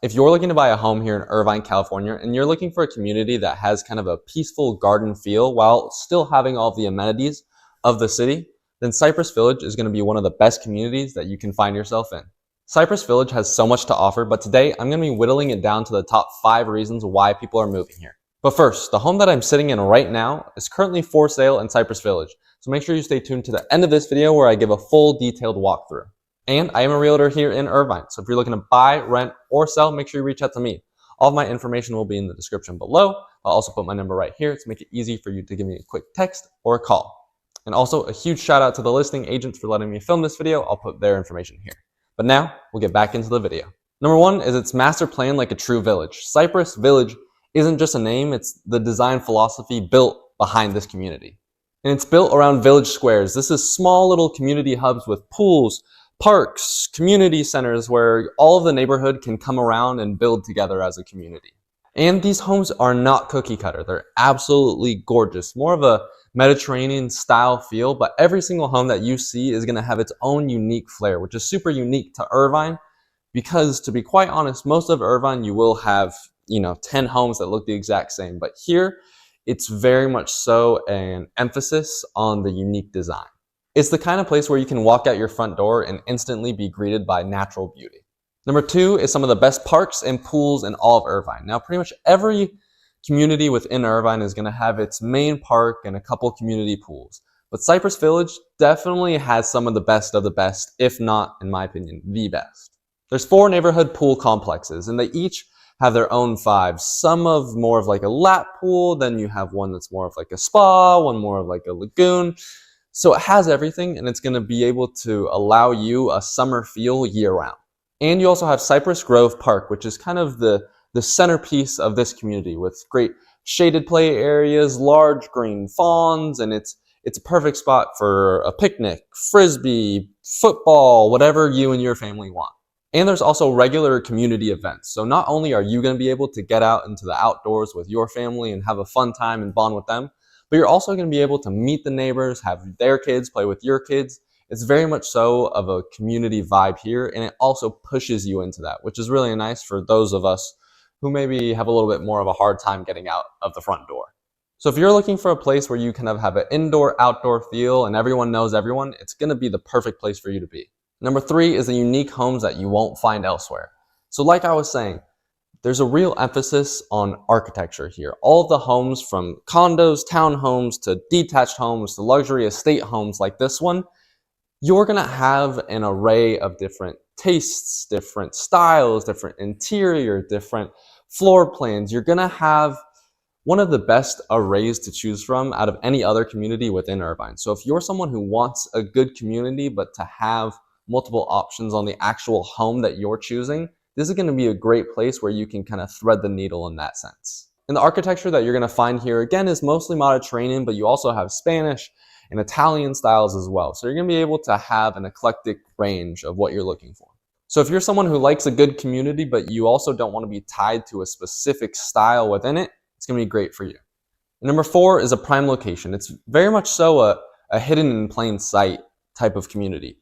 if you're looking to buy a home here in Irvine, California, and you're looking for a community that has kind of a peaceful garden feel while still having all the amenities of the city, then Cypress Village is going to be one of the best communities that you can find yourself in. Cypress Village has so much to offer, but today I'm going to be whittling it down to the top 5 reasons why people are moving here. But first, the home that I'm sitting in right now is currently for sale in Cypress Village, so make sure you stay tuned to the end of this video where I give a full detailed walkthrough. And I am a realtor here in Irvine, so if you're looking to buy, rent, or sell, make sure you reach out to me. All of my information will be in the description below. I'll also put my number right here to make it easy for you to give me a quick text or a call. And also a huge shout out to the listing agents for letting me film this video. I'll put their information here. But now we'll get back into the video. Number 1 is it's master planned like a true village. Cypress Village isn't just a name, it's the design philosophy built behind this community. And it's built around village squares. This is small little community hubs with pools, parks, community centers where all of the neighborhood can come around and build together as a community. And these homes are not cookie cutter. They're absolutely gorgeous. More of a Mediterranean style feel, but every single home that you see is going to have its own unique flair, which is super unique to Irvine because, to be quite honest, most of Irvine you will have, 10 homes that look the exact same. But here, it's very much so an emphasis on the unique design. It's the kind of place where you can walk out your front door and instantly be greeted by natural beauty. Number 2 is some of the best parks and pools in all of Irvine. Now, pretty much every community within Irvine is going to have its main park and a couple community pools. But Cypress Village definitely has some of the best, if not, in my opinion, the best. There's 4 neighborhood pool complexes, and they each have their own vibes. Some of more of like a lap pool, then you have one that's more of like a spa, one more of like a lagoon. So it has everything, and it's going to be able to allow you a summer feel year-round. And you also have Cypress Grove Park, which is kind of the centerpiece of this community with great shaded play areas, large green fawns, and it's a perfect spot for a picnic, frisbee, football, whatever you and your family want. And there's also regular community events. So not only are you going to be able to get out into the outdoors with your family and have a fun time and bond with them, but you're also going to be able to meet the neighbors, have their kids play with your kids. It's very much so of a community vibe here, and it also pushes you into that, which is really nice for those of us who maybe have a little bit more of a hard time getting out of the front door. So if you're looking for a place where you kind of have an indoor-outdoor feel and everyone knows everyone, it's going to be the perfect place for you to be. Number 3 is the unique homes that you won't find elsewhere. So like I was saying, there's a real emphasis on architecture here. All of the homes from condos, townhomes, to detached homes, to luxury estate homes like this one, you're going to have an array of different tastes, different styles, different interior, different floor plans. You're going to have one of the best arrays to choose from out of any other community within Irvine. So if you're someone who wants a good community, but to have multiple options on the actual home that you're choosing, this is going to be a great place where you can kind of thread the needle in that sense. And the architecture that you're going to find here, again, is mostly Mediterranean, but you also have Spanish and Italian styles as well. So you're going to be able to have an eclectic range of what you're looking for. So if you're someone who likes a good community, but you also don't want to be tied to a specific style within it, it's going to be great for you. And number 4 is a prime location. It's very much so a hidden in plain sight type of community.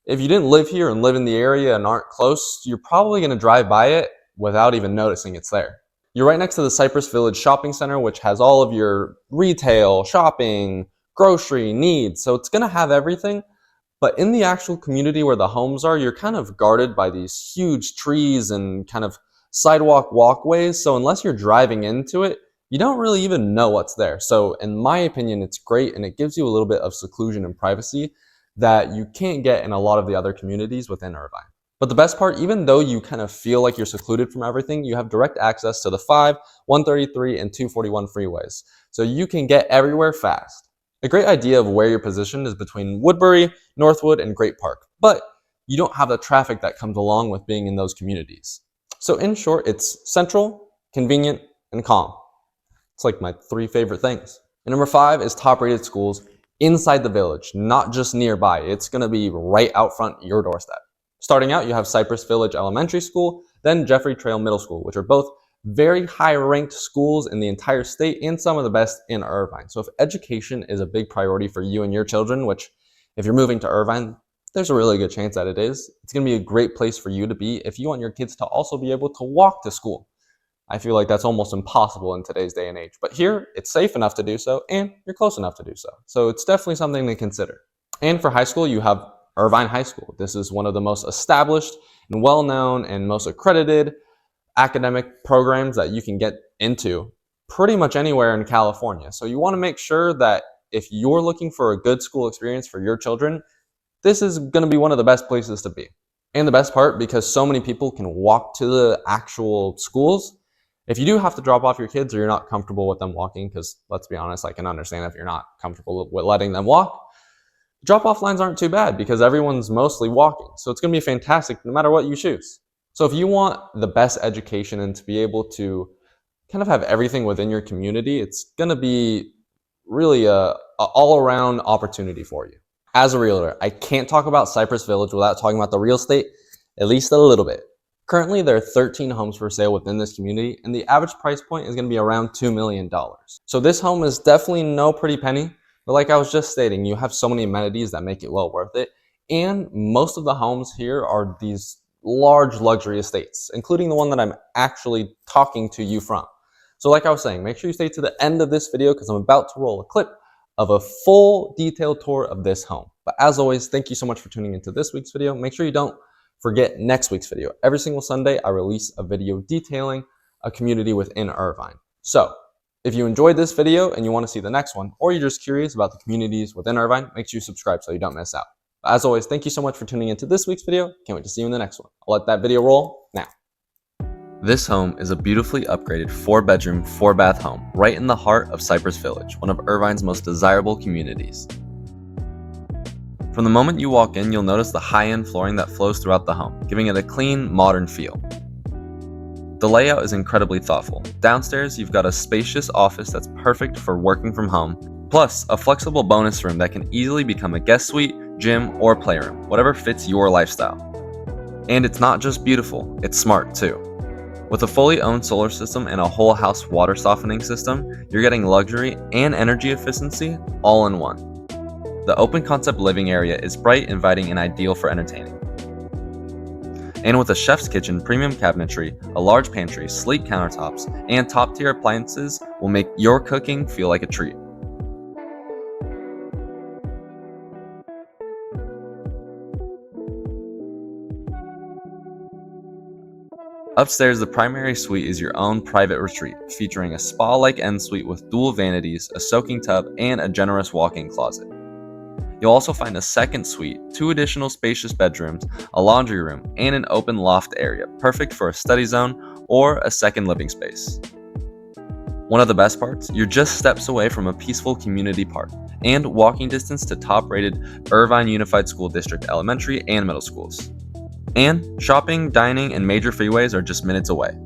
If you didn't live here and live in the area and aren't close, you're probably going to drive by it without even noticing it's there. You're right next to the Cypress Village Shopping Center, which has all of your retail, shopping, grocery needs. So it's going to have everything. But in the actual community where the homes are, you're kind of guarded by these huge trees and kind of sidewalk walkways. So unless you're driving into it, you don't really even know what's there. So in my opinion, it's great, and it gives you a little bit of seclusion and privacy that you can't get in a lot of the other communities within Irvine. But the best part, even though you kind of feel like you're secluded from everything, you have direct access to the 5, 133, and 241 freeways. So you can get everywhere fast. A great idea of where you're positioned is between Woodbury, Northwood, and Great Park. But you don't have the traffic that comes along with being in those communities. So in short, it's central, convenient, and calm. It's like my 3 favorite things. And number 5 is top-rated schools inside the village, not just nearby. It's going to be right out front your doorstep. Starting out, you have Cypress Village Elementary School, then Jeffrey Trail Middle School, which are both very high-ranked schools in the entire state and some of the best in Irvine. So if education is a big priority for you and your children, which if you're moving to Irvine, There's a really good chance that it is. It's going to be a great place for you to be if you want your kids to also be able to walk to school. I feel like that's almost impossible in today's day and age. But here, it's safe enough to do so, and you're close enough to do so. So it's definitely something to consider. And for high school, you have Irvine High School. This is one of the most established and well-known and most accredited academic programs that you can get into pretty much anywhere in California. So you want to make sure that if you're looking for a good school experience for your children, this is going to be one of the best places to be. And the best part, because so many people can walk to the actual schools, if you do have to drop off your kids or you're not comfortable with them walking, because let's be honest, I can understand if you're not comfortable with letting them walk, drop-off lines aren't too bad because everyone's mostly walking. So it's going to be fantastic no matter what you choose. So if you want the best education and to be able to kind of have everything within your community, it's going to be really a all-around opportunity for you. As a realtor, I can't talk about Cypress Village without talking about the real estate, at least a little bit. Currently, there are 13 homes for sale within this community, and the average price point is going to be around $2 million. So this home is definitely no pretty penny, but like I was just stating, you have so many amenities that make it well worth it, and most of the homes here are these large luxury estates, including the one that I'm actually talking to you from. So like I was saying, make sure you stay to the end of this video because I'm about to roll a clip of a full detailed tour of this home. But as always, thank you so much for tuning into this week's video. Make sure you don't forget next week's video. Every single Sunday, I release a video detailing a community within Irvine. So if you enjoyed this video and you want to see the next one, or you're just curious about the communities within Irvine, make sure you subscribe so you don't miss out. But as always, thank you so much for tuning into this week's video. Can't wait to see you in the next one. I'll let that video roll now. This home is a beautifully upgraded 4-bedroom, 4-bath home right in the heart of Cypress Village, one of Irvine's most desirable communities. From the moment you walk in, you'll notice the high-end flooring that flows throughout the home, giving it a clean, modern feel. The layout is incredibly thoughtful. Downstairs, you've got a spacious office that's perfect for working from home, plus a flexible bonus room that can easily become a guest suite, gym, or playroom, whatever fits your lifestyle. And it's not just beautiful, it's smart too. With a fully owned solar system and a whole house water softening system, you're getting luxury and energy efficiency all in one. The open concept living area is bright, inviting, and ideal for entertaining. And with a chef's kitchen, premium cabinetry, a large pantry, sleek countertops, and top-tier appliances will make your cooking feel like a treat. Upstairs, the primary suite is your own private retreat, featuring a spa-like ensuite with dual vanities, a soaking tub, and a generous walk-in closet. You'll also find a second suite, 2 additional spacious bedrooms, a laundry room, and an open loft area, perfect for a study zone or a second living space. One of the best parts, you're just steps away from a peaceful community park and walking distance to top-rated Irvine Unified School District elementary and middle schools. And shopping, dining, and major freeways are just minutes away.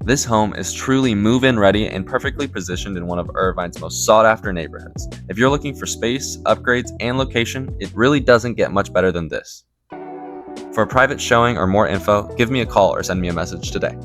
This home is truly move-in ready and perfectly positioned in one of Irvine's most sought-after neighborhoods. If you're looking for space, upgrades, and location, it really doesn't get much better than this. For a private showing or more info, give me a call or send me a message today.